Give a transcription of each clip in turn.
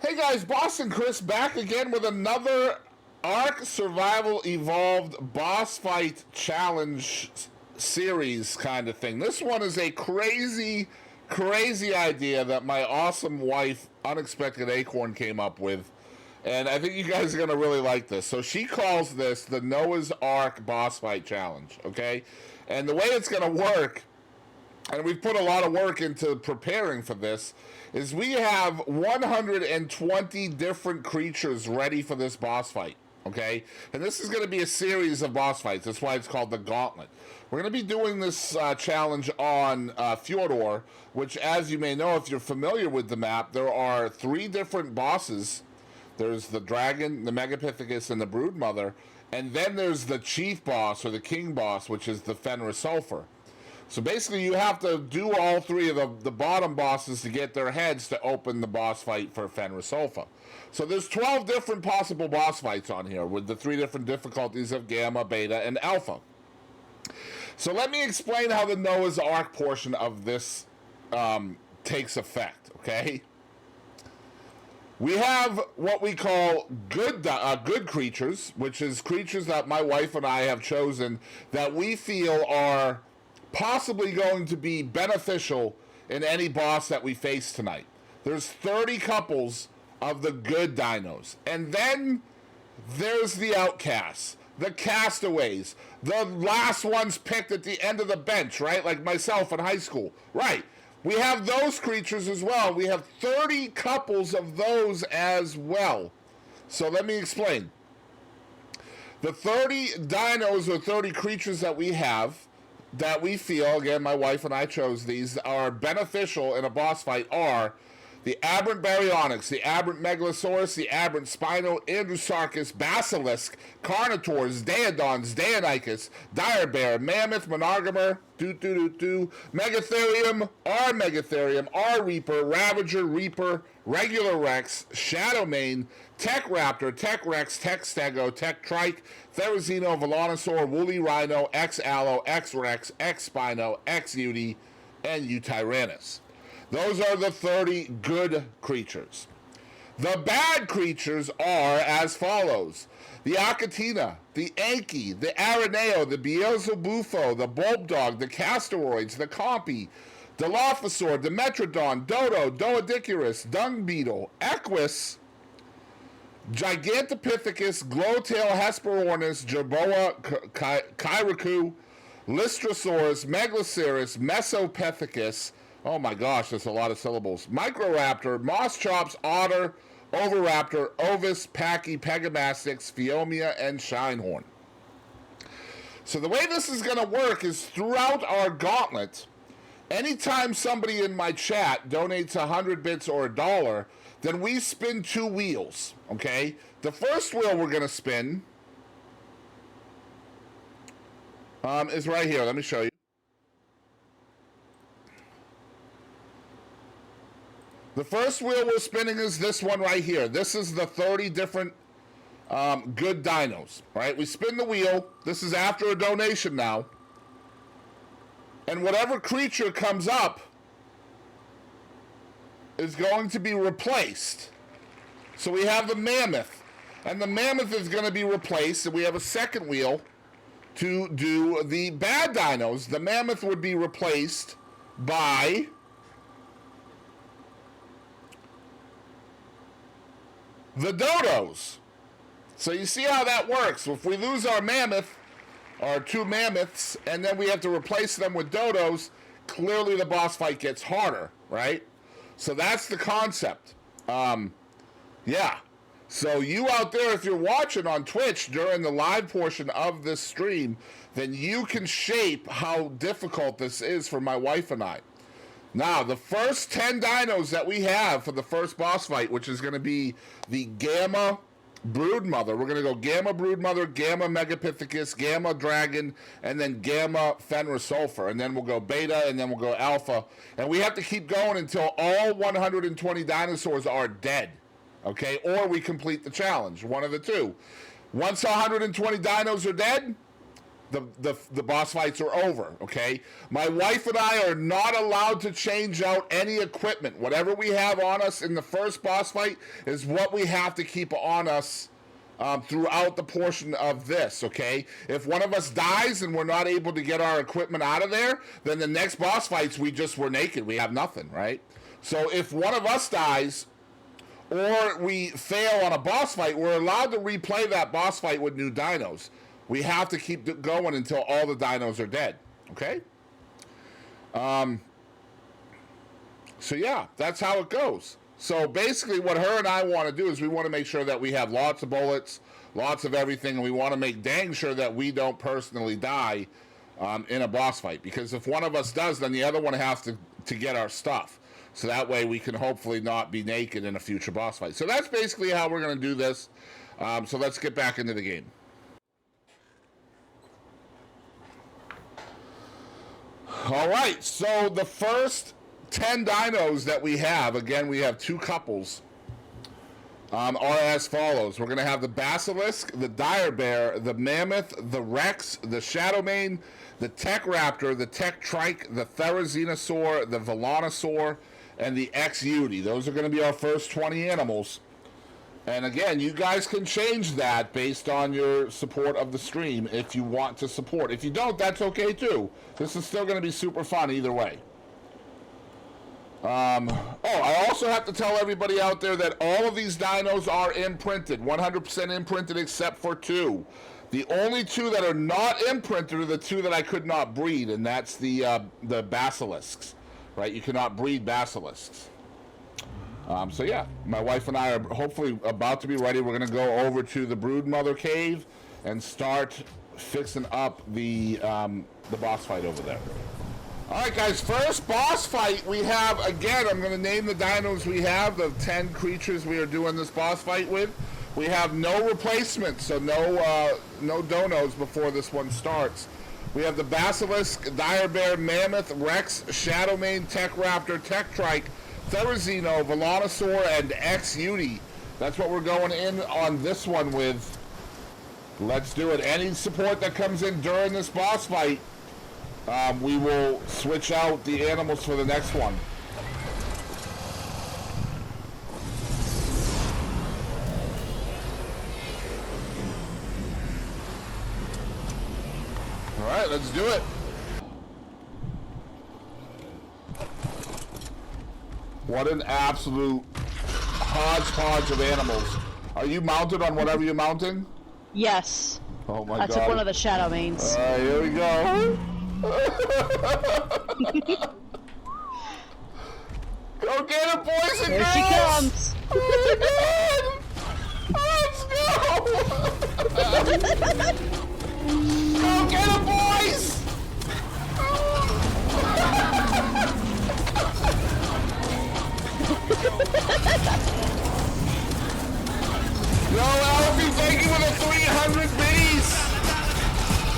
Hey guys, Boston Chris back again with another Ark Survival Evolved boss fight challenge series kind of thing. This one is a crazy idea that my awesome wife, Unexpected Acorn, came up with. And I think you guys are going to really like this. So she calls this the Noah's Ark boss fight challenge, okay? And the way it's going to work, and we've put a lot of work into preparing for this, is we have 120 different creatures ready for this boss fight, okay? And this is going to be a series of boss fights. That's why it's called the Gauntlet. We're going to be doing this challenge on Fjordur, which, as you may know, if you're familiar with the map, there are 3 different bosses. There's the dragon, the Megapithecus, and the Broodmother. And then there's the chief boss, or the king boss, which is the Fenris Sulfur. So basically, you have to do all 3 of the bottom bosses to get their heads to open the boss fight for Fenris Sulfur. So there's 12 different possible boss fights on here with the 3 different difficulties of Gamma, Beta, and Alpha. So let me explain how the Noah's Ark portion of this takes effect, okay? We have what we call good creatures, which is creatures that my wife and I have chosen that we feel are possibly going to be beneficial in any boss that we face tonight. There's 30 couples of the good dinos. And then there's the outcasts, the castaways, the last ones picked at the end of the bench, right? Like myself in high school. Right. We have those creatures as well. We have 30 couples of those as well. So let me explain. The 30 dinos or 30 creatures that we have that we feel, again, my wife and I chose these, are beneficial in a boss fight are the Aberrant Baryonyx, the Aberrant Megalosaurus, the Aberrant Spino, Andrewsarchus, Basilisk, Carnotaurs, Daeodons, Deinonychus, Direbear, Mammoth, Monogamer, Megatherium, R Reaper, Ravager, Reaper, Regular Rex, Shadowmane, Tech Raptor, Tech Rex, Tech Stego, Tech Trike, Therizino, Velonosaur, Woolly Rhino, X Allo, X Rex, X Spino, X Uti, and Utyrannus. Those are the 30 good creatures. The bad creatures are as follows. The Achatina, the Anki, the Araneo, the Beelzebufo, the Bulbdog, the Castoroids, the Compy, Dilophosaur, Dimetrodon, Dodo, Doedicurus, Dung Beetle, Equus, Gigantopithecus, Glowtail, Hesperornis, Jerboa, Kyraku, Lystrosaurus, Megaloceros, Mesopithecus. Oh my gosh, that's a lot of syllables. Microraptor, Mosschops, Otter, Oviraptor, Ovis, Packy, Pegamastix, Phiomia, and Shinehorn. So the way this is going to work is throughout our gauntlet, anytime somebody in my chat donates 100 bits or $1, then we spin 2 wheels, okay? The first wheel we're going to spin is right here. Let me show you. The first wheel we're spinning is this one right here. This is the 30 different good dinos, right? We spin the wheel. This is after a donation now. And whatever creature comes up is going to be replaced. So we have the mammoth. And the mammoth is going to be replaced. And we have a second wheel to do the bad dinos. The mammoth would be replaced by the dodos. So you see how that works. If we lose our mammoth, our 2 mammoths, and then we have to replace them with dodos, clearly the boss fight gets harder, right? So that's the concept. Yeah. So you out there, if you're watching on Twitch during the live portion of this stream, then you can shape how difficult this is for my wife and I. Now, the first 10 dinos that we have for the first boss fight, which is going to be the Gamma Broodmother. We're going to go Gamma Broodmother, Gamma Megapithecus, Gamma Dragon, and then Gamma Fenris Sulfur. And then we'll go Beta, and then we'll go Alpha. And we have to keep going until all 120 dinosaurs are dead. Okay? Or we complete the challenge. One of the two. Once 120 dinos are dead, the boss fights are over, okay? My wife and I are not allowed to change out any equipment. Whatever we have on us in the first boss fight is what we have to keep on us throughout the portion of this, okay? If one of us dies and we're not able to get our equipment out of there, then the next boss fights, we're naked. We have nothing, right? So if one of us dies or we fail on a boss fight, we're allowed to replay that boss fight with new dinos. We have to keep going until all the dinos are dead, okay? So yeah, that's how it goes. So basically what her and I want to do is we want to make sure that we have lots of bullets, lots of everything, and we want to make dang sure that we don't personally die in a boss fight. Because if one of us does, then the other one has to get our stuff. So that way we can hopefully not be naked in a future boss fight. So that's basically how we're going to do this. So let's get back into the game. All right, so the first 10 dinos that we have, again, we have two couples, are as follows. We're going to have the Basilisk, the Dire Bear, the Mammoth, the Rex, the Shadowmane, the Tech Raptor, the Tech Trike, the Therizinosaur, the Velonosaur, and the X-Uti. Those are going to be our first 20 animals. And again, you guys can change that based on your support of the stream if you want to support. If you don't, that's okay too. This is still going to be super fun either way. I also have to tell everybody out there that all of these dinos are imprinted, 100% imprinted except for two. The only two that are not imprinted are the two that I could not breed, and that's the basilisks, right? You cannot breed basilisks. So yeah, my wife and I are hopefully about to be ready. We're going to go over to the Broodmother cave and start fixing up the boss fight over there. All right, guys, first boss fight we have, again, I'm going to name the dinos we have, the 10 creatures we are doing this boss fight with. We have no replacements, so no donos before this one starts. We have the Basilisk, Dire Bear, Mammoth, Rex, Shadowmane, Tech Raptor, Tech Trike, Therizino, Velonosaur, and X-Uti. That's what we're going in on this one with. Let's do it. Any support that comes in during this boss fight, we will switch out the animals for the next one. All right, let's do it. What an absolute hodgepodge of animals. Are you mounted on whatever you're mounting? Yes. Oh my God. I took one of the Shadowmanes. All right, here we go. Go get it, boys and girls! Here she comes! Oh my God! Let's go! Go get it, boys! Yo, Alfie, thank you for the 300 biddies!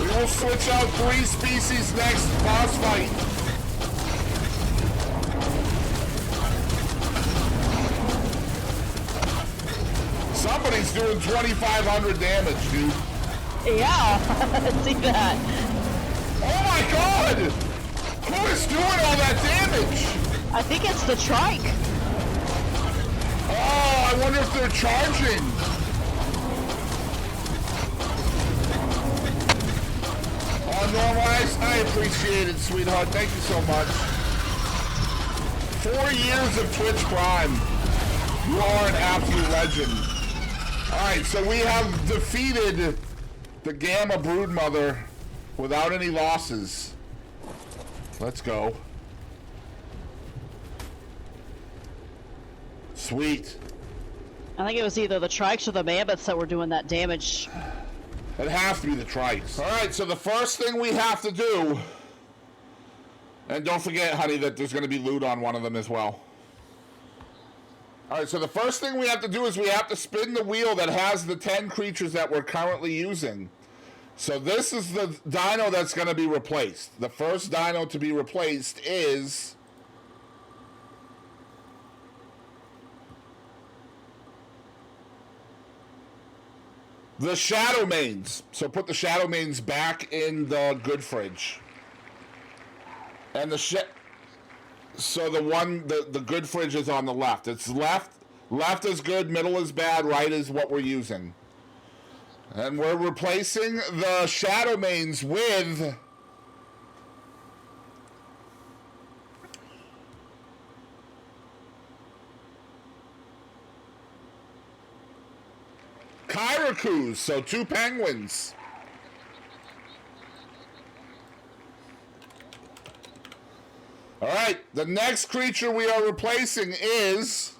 We will switch out 3 species next boss fight. Somebody's doing 2,500 damage, dude. Yeah, see that. Oh my God! Who is doing all that damage? I think it's the trike. Oh, I wonder if they're charging. On normal ice, I appreciate it, sweetheart. Thank you so much. 4 years of Twitch Prime. You are an absolute legend. Alright, so we have defeated the Gamma Broodmother without any losses. Let's go. Sweet. I think it was either the trikes or the mammoths that were doing that damage. It has to be the trikes. Alright, so the first thing we have to do, and don't forget, honey, that there's going to be loot on one of them as well. Alright, so the first thing we have to do is we have to spin the wheel that has the 10 creatures that we're currently using. So this is the dino that's going to be replaced. The first dino to be replaced is The Shadow Mains. So put the Shadow Mains back in the good fridge. And so the good fridge is on the left. It's left is good, middle is bad, right is what we're using. And we're replacing the Shadow Mains with Kyrakus, so 2 penguins. All right, the next creature we are replacing is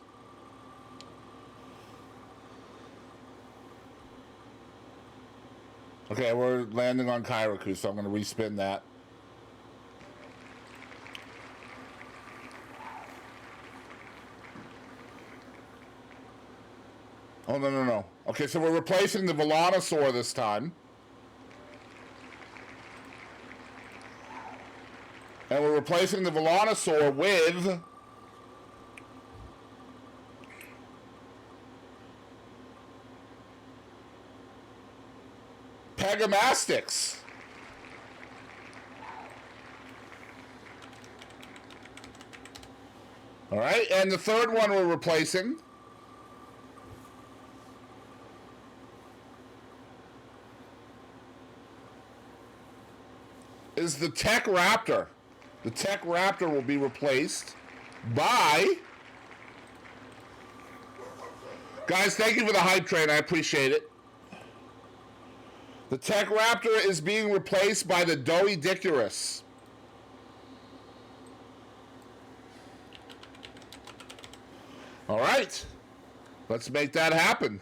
okay, we're landing on Kyrakus, so I'm going to respin that. Oh, no. Okay, so we're replacing the Velonosaur this time. And we're replacing the Velonosaur with Pegamastix. All right, and the third one we're replacing is the Tech Raptor. The Tech Raptor will be replaced by... Guys, thank you for the hype train. I appreciate it. The Tech Raptor is being replaced by the Doedicurus. All right. Let's make that happen.